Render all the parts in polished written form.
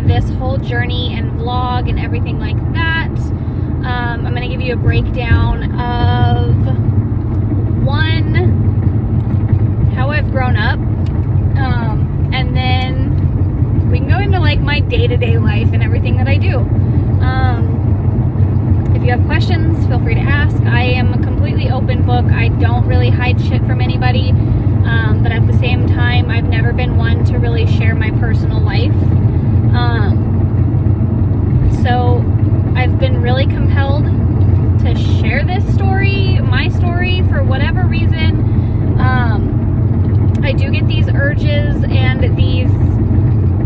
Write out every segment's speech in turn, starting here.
of this whole journey and vlog and everything like that. I'm going to give you a breakdown of how I've grown up, and then we can go into like my day-to-day life and everything that I do. If you have questions, feel free to ask. I am a completely open book. I don't really hide shit from anybody, but at the same time, I've never been one to really share my personal life. So I've been really compelled to share this story, my story, for whatever reason. I do get these urges and these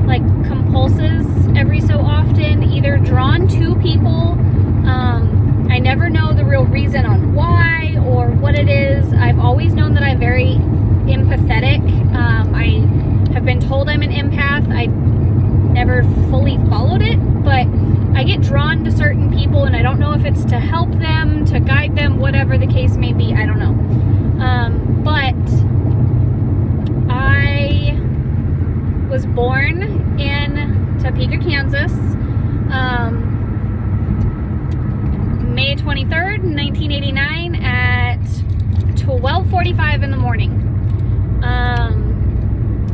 like compulses every so often, either drawn to people. I never know the real reason on why or what it is. I've always known that I'm very empathetic. I have been told I'm an empath. I never fully followed it, but I get drawn to certain people, and I don't know if it's to help them, to guide them, whatever the case may be. I don't know. But I was born in Topeka, Kansas, May 23rd, 1989 at 12:45 in the morning.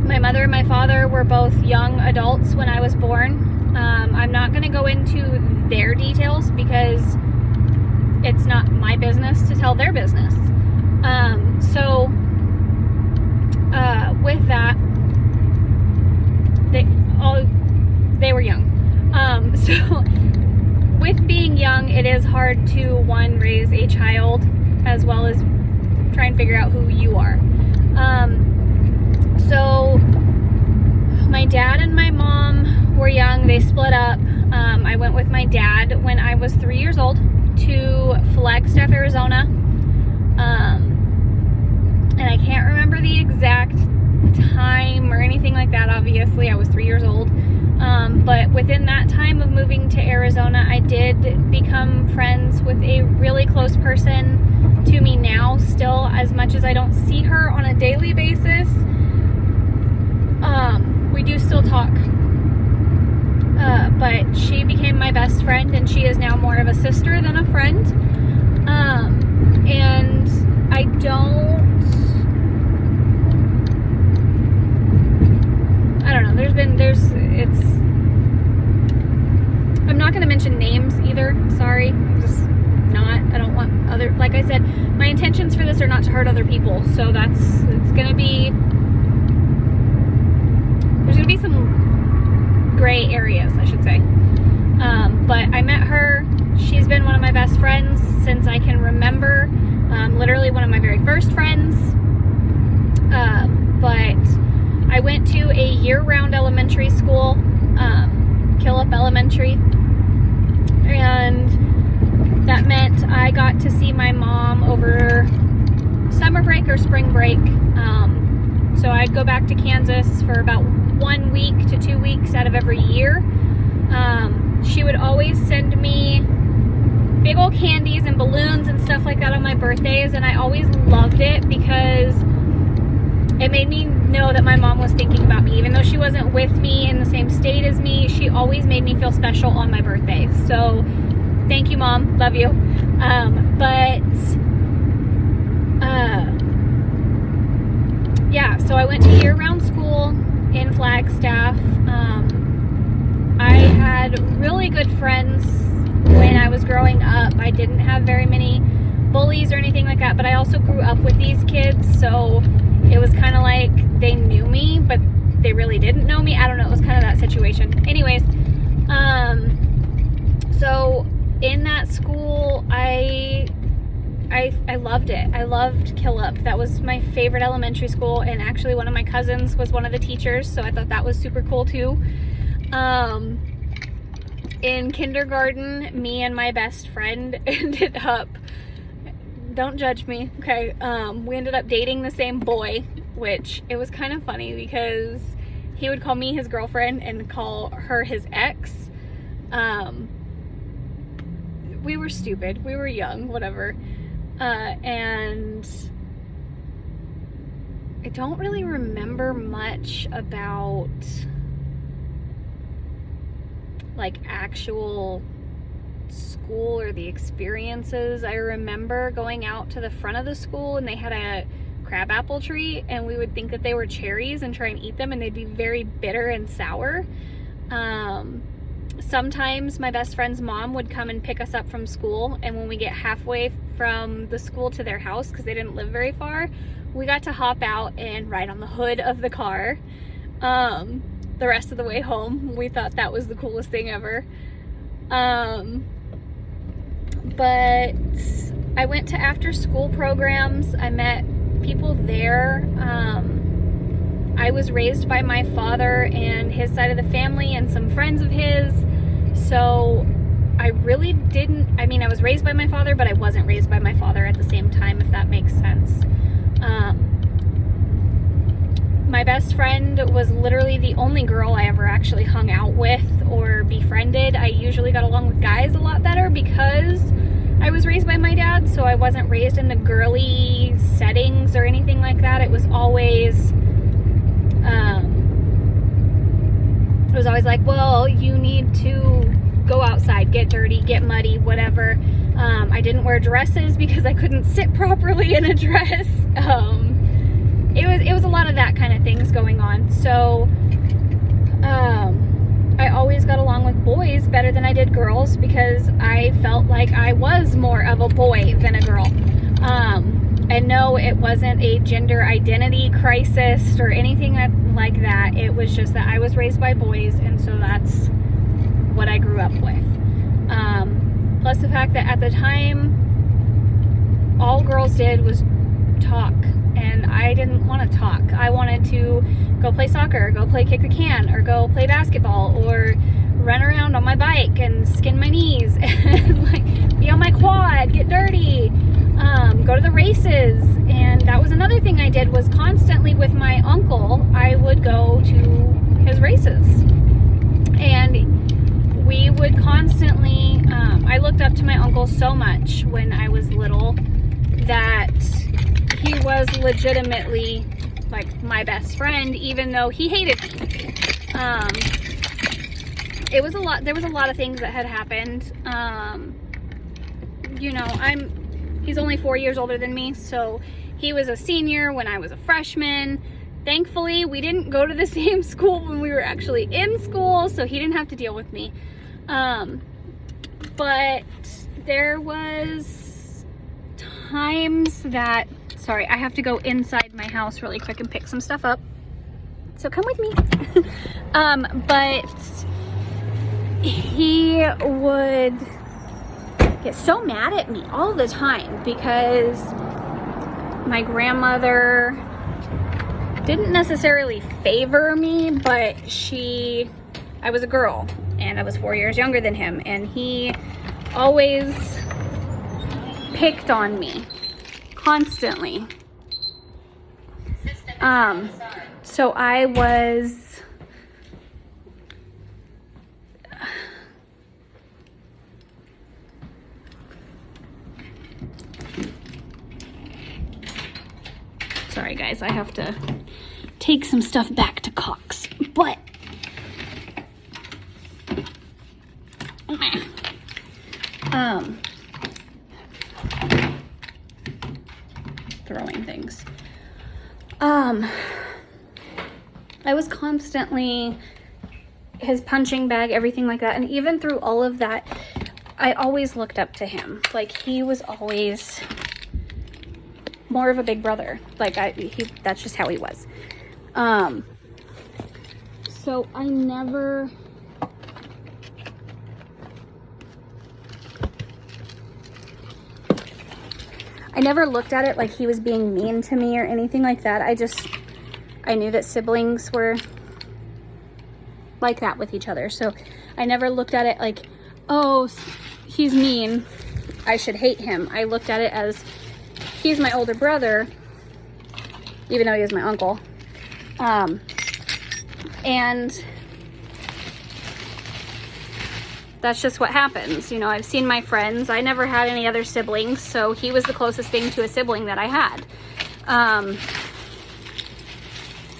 My mother and my father were both young adults when I was born. I'm not going to go into their details because it's not my business to tell their business. With that, they were young. So with being young, it is hard to, one, raise a child as well as try and figure out who you are. So my dad and my mom were young. They split up. I went with my dad when I was 3 years old to Flagstaff, Arizona. And I can't remember the exact time or anything like that. Obviously, I was 3 years old. But within that time of moving to Arizona, I did become friends with a really close person to me now, still, as much as I don't see her on a daily basis. We do still talk. But she became my best friend, and she is now more of a sister than a friend. And I don't know, I'm not going to mention names either, sorry, I don't want like I said, my intentions for this are not to hurt other people, so there's going to be some gray areas, I should say. But I met her. She's been one of my best friends since I can remember, literally one of my very first friends. But I went to a year-round elementary school, Killip Elementary, and that meant I got to see my mom over summer break or spring break. So I'd go back to Kansas for about 1 week to 2 weeks out of every year. She would always send me big old candies and balloons and stuff like that on my birthdays, and I always loved it because it made me know that my mom was thinking about me. Even though she wasn't with me in the same state as me, she always made me feel special on my birthday. So thank you, Mom. Love you. Yeah, so I went to year-round school in Flagstaff. I had really good friends when I was growing up. I didn't have very many bullies or anything like that, but I also grew up with these kids, so it was kind of like they knew me, but they really didn't know me. I don't know, it was kind of that situation. Anyways, so in that school, I loved it. I loved Killip. That was my favorite elementary school, and actually one of my cousins was one of the teachers, so I thought that was super cool too. In kindergarten, me and my best friend ended up, don't judge me, okay, we ended up dating the same boy, which it was kind of funny because he would call me his girlfriend and call her his ex. We were stupid, we were young, whatever, and I don't really remember much about like actual school or the experiences. I remember going out to the front of the school and they had a crabapple tree, and we would think that they were cherries and try and eat them, and they'd be very bitter and sour. Sometimes my best friend's mom would come and pick us up from school, and when we get halfway from the school to their house, because they didn't live very far, we got to hop out and ride on the hood of the car the rest of the way home. We thought that was the coolest thing ever. But I went to after school programs. I met people there. I was raised by my father and his side of the family and some friends of his. So I really didn't, I mean, I was raised by my father, but I wasn't raised by my father at the same time, if that makes sense. My best friend was literally the only girl I ever actually hung out with or befriended. I usually got along with guys a lot better because I was raised by my dad, so I wasn't raised in the girly settings or anything like that. It was always like, well, you need to go outside, get dirty, get muddy, whatever. I didn't wear dresses because I couldn't sit properly in a dress. It was a lot of that kind of things going on. So I always got along with boys better than I did girls because I felt like I was more of a boy than a girl. And no, it wasn't a gender identity crisis or anything like that. It was just that I was raised by boys, and so that's what I grew up with. Plus the fact that at the time, all girls did was talk, and I didn't want to talk. I wanted to go play soccer, go play kick the can, or go play basketball, or run around on my bike and skin my knees, and like be on my quad, get dirty, go to the races. And that was another thing I did, was constantly with my uncle, I would go to his races. And we would constantly, I looked up to my uncle so much when I was little that he was legitimately like my best friend, even though he hated me. There was a lot of things that had happened. You know, he's only 4 years older than me, so he was a senior when I was a freshman. Thankfully, we didn't go to the same school when we were actually in school, so he didn't have to deal with me. But there was times that, sorry, I have to go inside my house really quick and pick some stuff up. So come with me. But he would get so mad at me all the time because my grandmother didn't necessarily favor me, but I was a girl and I was 4 years younger than him, and he always picked on me constantly. So I was sorry guys, I have to take some stuff back to Cox, but throwing things. I was constantly his punching bag, everything like that, and even through all of that, I always looked up to him. Like, he was always more of a big brother. Like, that's just how he was. So I never looked at it like he was being mean to me or anything like that. I knew that siblings were like that with each other. So I never looked at it like, oh, he's mean, I should hate him. I looked at it as, he's my older brother, even though he was my uncle. And that's just what happens. You know, I've seen my friends. I never had any other siblings, so he was the closest thing to a sibling that I had.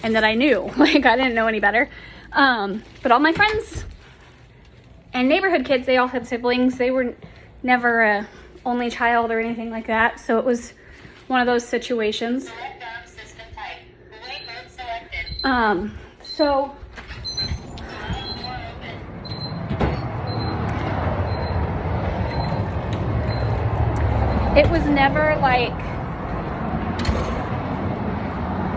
And that I knew. Like, I didn't know any better. But all my friends And neighborhood kids, they all had siblings. They were never a only child or anything like that. So it was one of those situations. So it was never like,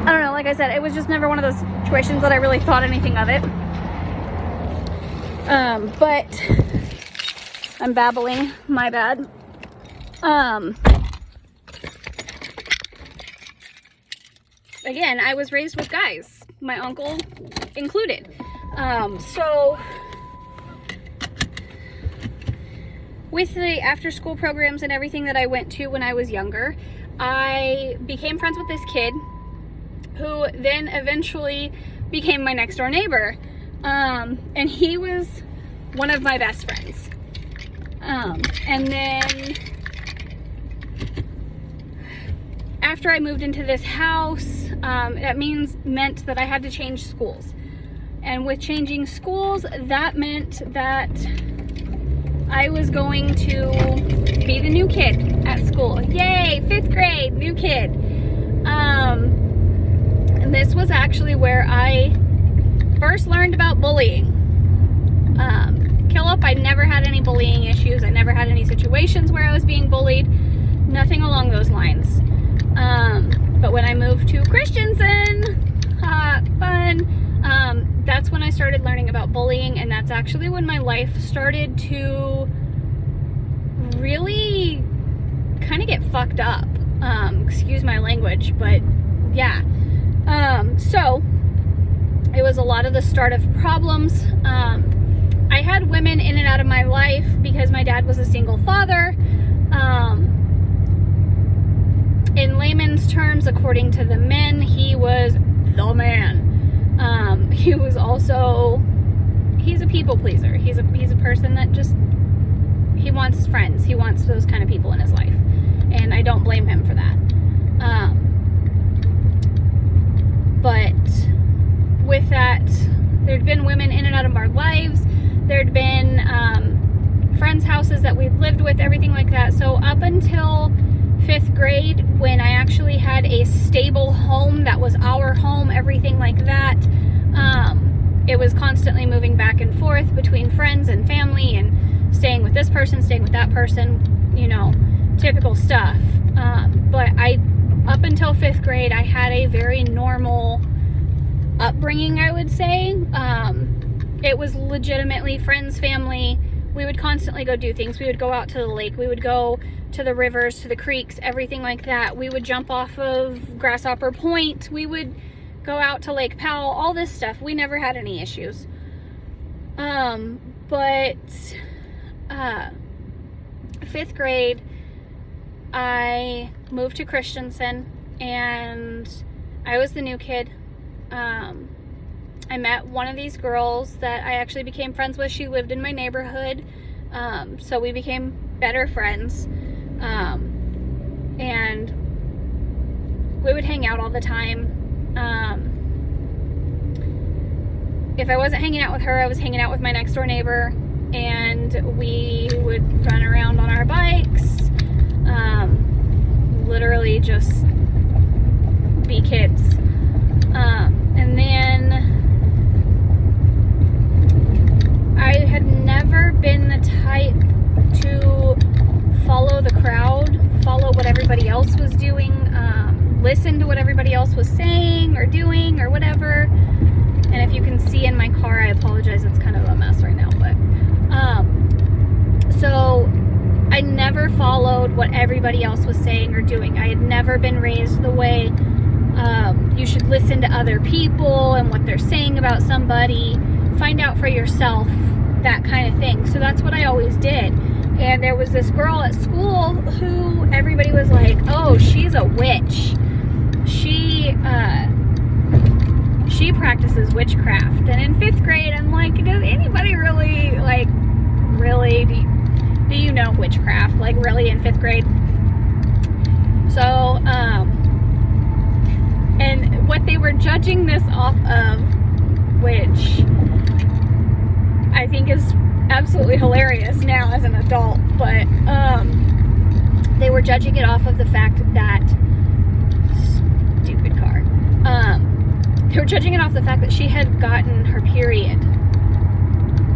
I don't know, like I said, it was just never one of those situations that I really thought anything of it. But I'm babbling, my bad. Again, I was raised with guys, my uncle included. So with the after school programs and everything that I went to when I was younger, I became friends with this kid who then eventually became my next door neighbor. And he was one of my best friends. And then after I moved into this house, that meant that I had to change schools. And with changing schools, that meant that I was going to be the new kid at school. Yay, 5th grade, new kid. And this was actually where I first learned about bullying. Killip, I never had any bullying issues. I never had any situations where I was being bullied. Nothing along those lines. But when I moved to Christensen, fun, that's when I started learning about bullying, and that's actually when my life started to really kind of get fucked up. Excuse my language, but yeah. So it was a lot of the start of problems. I had women in and out of my life because my dad was a single father. In layman's terms, according to the men, he was the man. He was also, he's a people pleaser. He's a person that just, he wants friends. He wants those kind of people in his life. And I don't blame him for that. But with that, there'd been women in and out of our lives. There'd been friends' houses that we lived with, everything like that. So up until 5th grade, when I actually had a stable home that was our home, everything like that, it was constantly moving back and forth between friends and family and staying with this person, staying with that person, you know, typical stuff. But up until 5th grade, I had a very normal upbringing, I would say. It was legitimately friends, family. We would constantly go do things. We would go out to the lake. We would go to the rivers, to the creeks, everything like that. We would jump off of Grasshopper Point. We would go out to Lake Powell, all this stuff. We never had any issues. But 5th grade, I moved to Christensen, and I was the new kid. I met one of these girls that I actually became friends with. She lived in my neighborhood, so we became better friends. And we would hang out all the time. If I wasn't hanging out with her, I was hanging out with my next door neighbor, and we would run around on our bikes, literally just be kids. And then I had never been the type to follow the crowd, follow what everybody else was doing, listen to what everybody else was saying or doing or whatever. And if you can see in my car, I apologize, it's kind of a mess right now, but so I never followed what everybody else was saying or doing. I had never been raised the way you should listen to other people and what they're saying about somebody, find out for yourself, that kind of thing. So that's what I always did. And there was this girl at school who everybody was like, oh, she's a witch. She practices witchcraft. And in 5th grade, I'm like, does anybody really, like, really, do you know witchcraft? Like, really, in 5th grade? So, and what they were judging this off of, which I think is absolutely hilarious now as an adult, but they were judging it off of the fact that stupid car. They were judging it off the fact that she had gotten her period,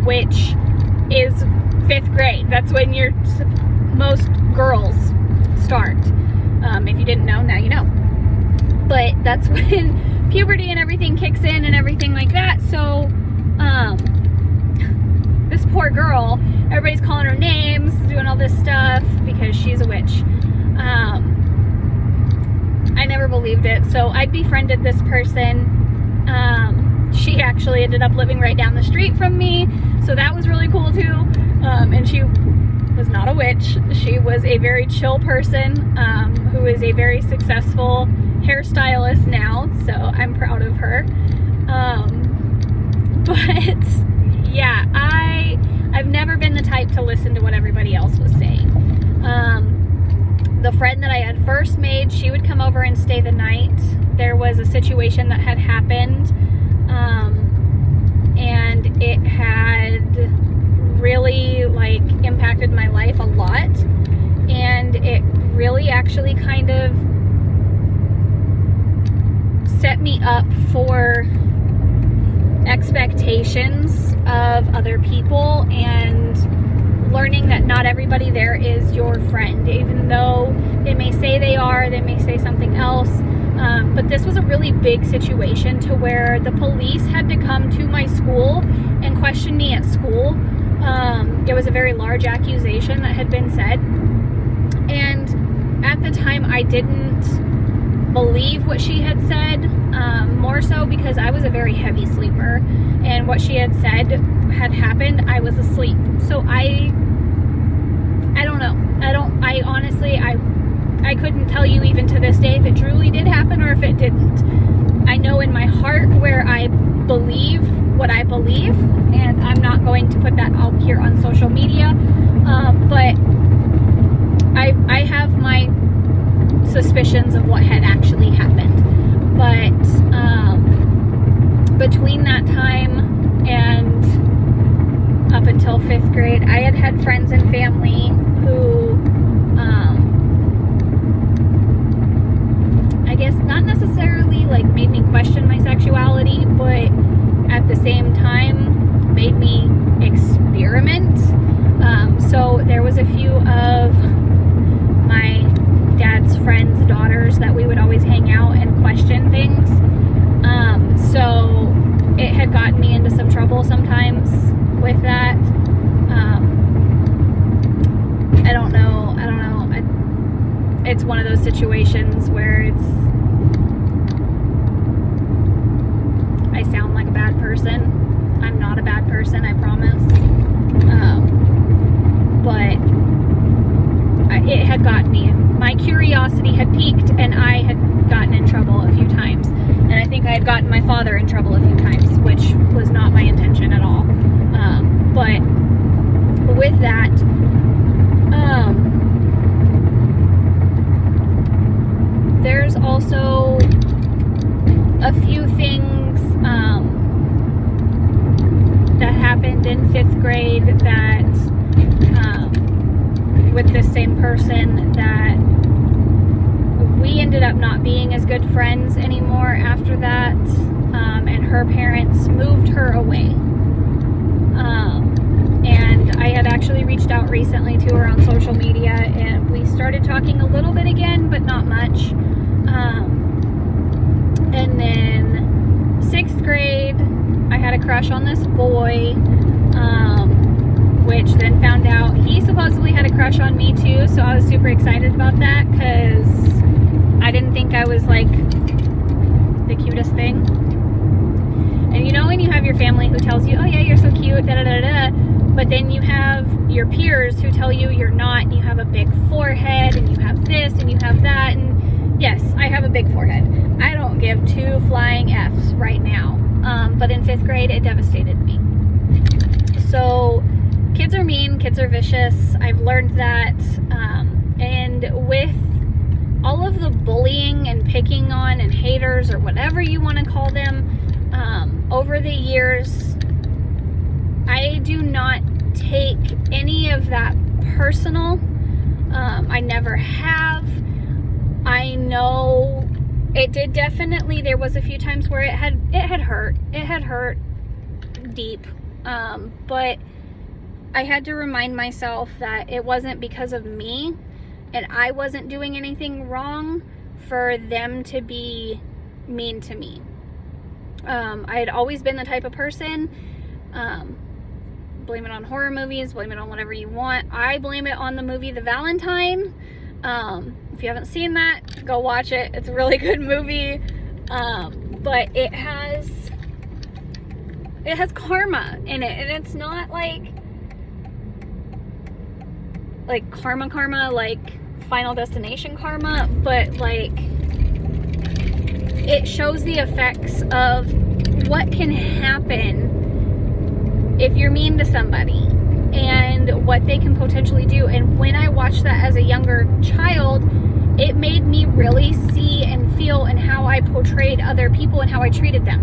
which is 5th grade. That's when most girls start. If you didn't know, now you know. But that's when puberty and everything kicks in and everything like that. So this poor girl, everybody's calling her names, doing all this stuff because she's a witch. I never believed it. So I befriended this person. She actually ended up living right down the street from me, so that was really cool too. And she was not a witch. She was a very chill person who is a very successful hairstylist now, so I'm proud of her. But yeah, I've never been the type to listen to what everybody else was saying. The friend that I had first made, she would come over and stay the night. There was a situation that had happened, and it had really like impacted my life a lot, and it really actually kind of set me up for expectations of other people and learning that not everybody there is your friend, even though they may say they are, they may say something else. But this was a really big situation to where the police had to come to my school and question me at school. It was a very large accusation that had been said. And at the time, I didn't believe what she had said, more so because I was a very heavy sleeper. And what she had said had happened, I was asleep. So I don't know. I honestly, I couldn't tell you even to this day if it truly did happen or if it didn't. I know in my heart where I believe what I believe, and I'm not going to put that out here on social media, but I have my suspicions of what had actually happened. But between that time and up until 5th grade, I had friends and family who I guess not necessarily like made me question my sexuality, but at the same time made me experiment. So there was a few of my dad's friends' daughters that we would always hang out and question things. So it had gotten me into some trouble sometimes with that. I don't know. It's one of those situations where I sound like a bad person. I'm not a bad person, I promise. But it had gotten me. My curiosity had peaked, and I had gotten in trouble a few times. And I think I had gotten my father in trouble a few times, which was not my intention at all. But with that, there's also a few things that happened in 5th grade that with this same person that we ended up not being as good friends anymore after that, and her parents moved her away. And I had actually reached out recently to her on social media, and we started talking a little bit again, but not much. And then 6th grade, I had a crush on this boy, which then found out he supposedly had a crush on me too, so I was super excited about that because I didn't think I was like the cutest thing. And you know when you have your family who tells you, oh yeah, you're so cute, da da da da, but then you have your peers who tell you you're not, and you have a big forehead, and you have this, and you have that, and yes, I have a big forehead. I don't give two flying F's right now. But in 5th grade, it devastated me. So kids are mean, kids are vicious. I've learned that. And with all of the bullying and picking on and haters or whatever you want to call them, over the years, I do not personal. I never have. I know it did definitely, there was a few times where it had hurt. It had hurt deep. But I had to remind myself that it wasn't because of me and I wasn't doing anything wrong for them to be mean to me. I had always been the type of person, blame it on horror movies, blame it on whatever you want. I blame it on the movie The Valentine. If you haven't seen that, go watch it. It's a really good movie. But it has karma in it, and it's not like karma, like Final Destination karma, but like it shows the effects of what can happen if you're mean to somebody and what they can potentially do. And when I watched that as a younger child, it made me really see and feel and how I portrayed other people and how I treated them.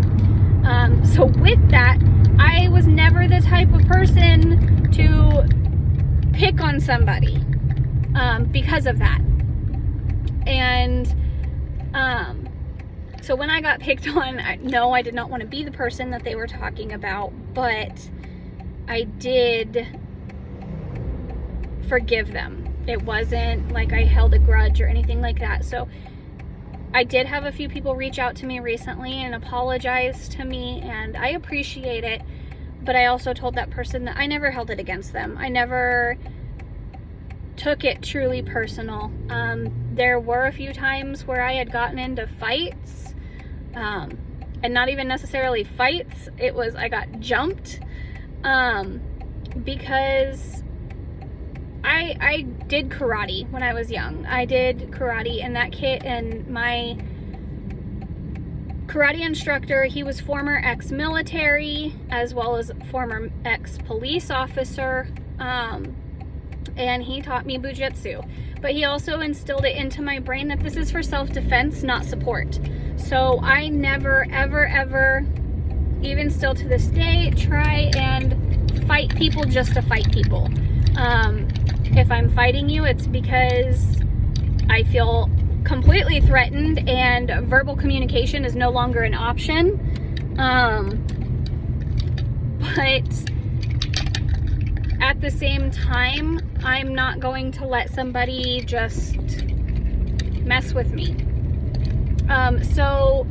So with that, I was never the type of person to pick on somebody because of that. And so when I got picked on, no, I did not want to be the person that they were talking about, but I did forgive them. It wasn't like I held a grudge or anything like that. So I did have a few people reach out to me recently and apologize to me, and I appreciate it. But I also told that person that I never held it against them. I never took it truly personal. There were a few times where I had gotten into fights, and not even necessarily fights. It was I got jumped because I did karate when I was young. I did karate, and that kid and my karate instructor, he was former ex-military as well as former ex-police officer, and he taught me bujutsu. But he also instilled it into my brain that this is for self-defense, not support. So I never, ever, ever, even still to this day, try and fight people just to fight people. If I'm fighting you, it's because I feel completely threatened and verbal communication is no longer an option. But at the same time, I'm not going to let somebody just mess with me. So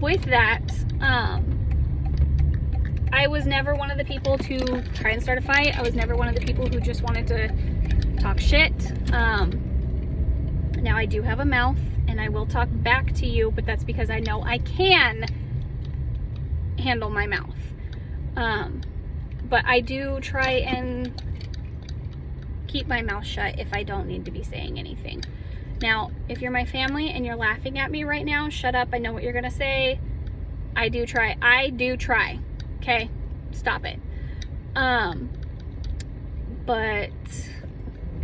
with that, I was never one of the people to try and start a fight. I was never one of the people who just wanted to talk shit. Now I do have a mouth and I will talk back to you, but that's because I know I can handle my mouth. But I do try and keep my mouth shut if I don't need to be saying anything. Now, if you're my family and you're laughing at me right now, shut up. I know what you're gonna say. I do try. Okay, stop it. But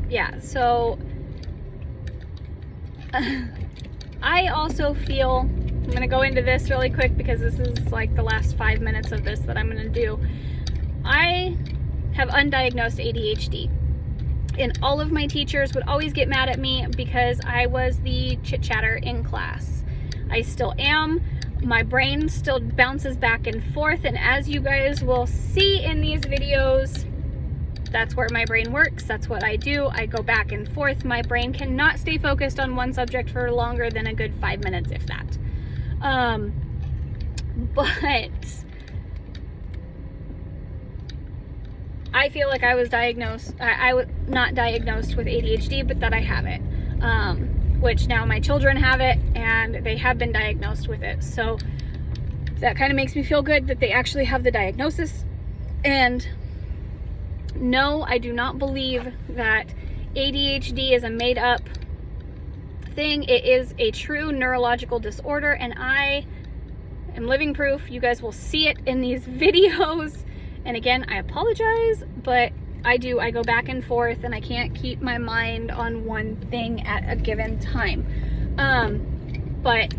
yeah, so I also feel, I'm gonna go into this really quick because this is like the last 5 minutes of this that I'm gonna do. I have undiagnosed ADHD, and all of my teachers would always get mad at me because I was the chit-chatter in class. I still am. My brain still bounces back and forth, and as you guys will see in these videos, that's where my brain works. That's what I do. I go back and forth. My brain cannot stay focused on one subject for longer than a good 5 minutes, if that. But I feel like I was diagnosed, I was not diagnosed with ADHD, but that I have it. Which now my children have it and they have been diagnosed with it. So that kind of makes me feel good that they actually have the diagnosis. And no, I do not believe that ADHD is a made up thing. It is a true neurological disorder, and I am living proof. You guys will see it in these videos. And again, I apologize, but I go back and forth and I can't keep my mind on one thing at a given time. But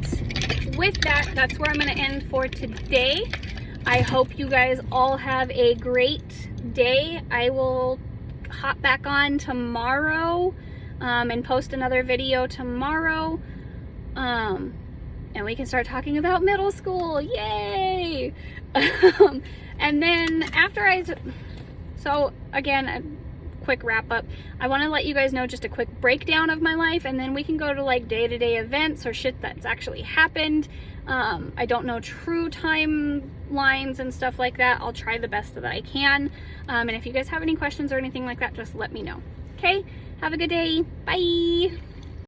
with that, that's where I'm going to end for today. I hope you guys all have a great day. I will hop back on tomorrow and post another video tomorrow. And we can start talking about middle school. Yay! And then after so again, a quick wrap up. I want to let you guys know just a quick breakdown of my life, and then we can go to like day-to-day events or shit that's actually happened. I don't know true timelines and stuff like that. I'll try the best that I can. And if you guys have any questions or anything like that, just let me know. Okay? Have a good day. Bye!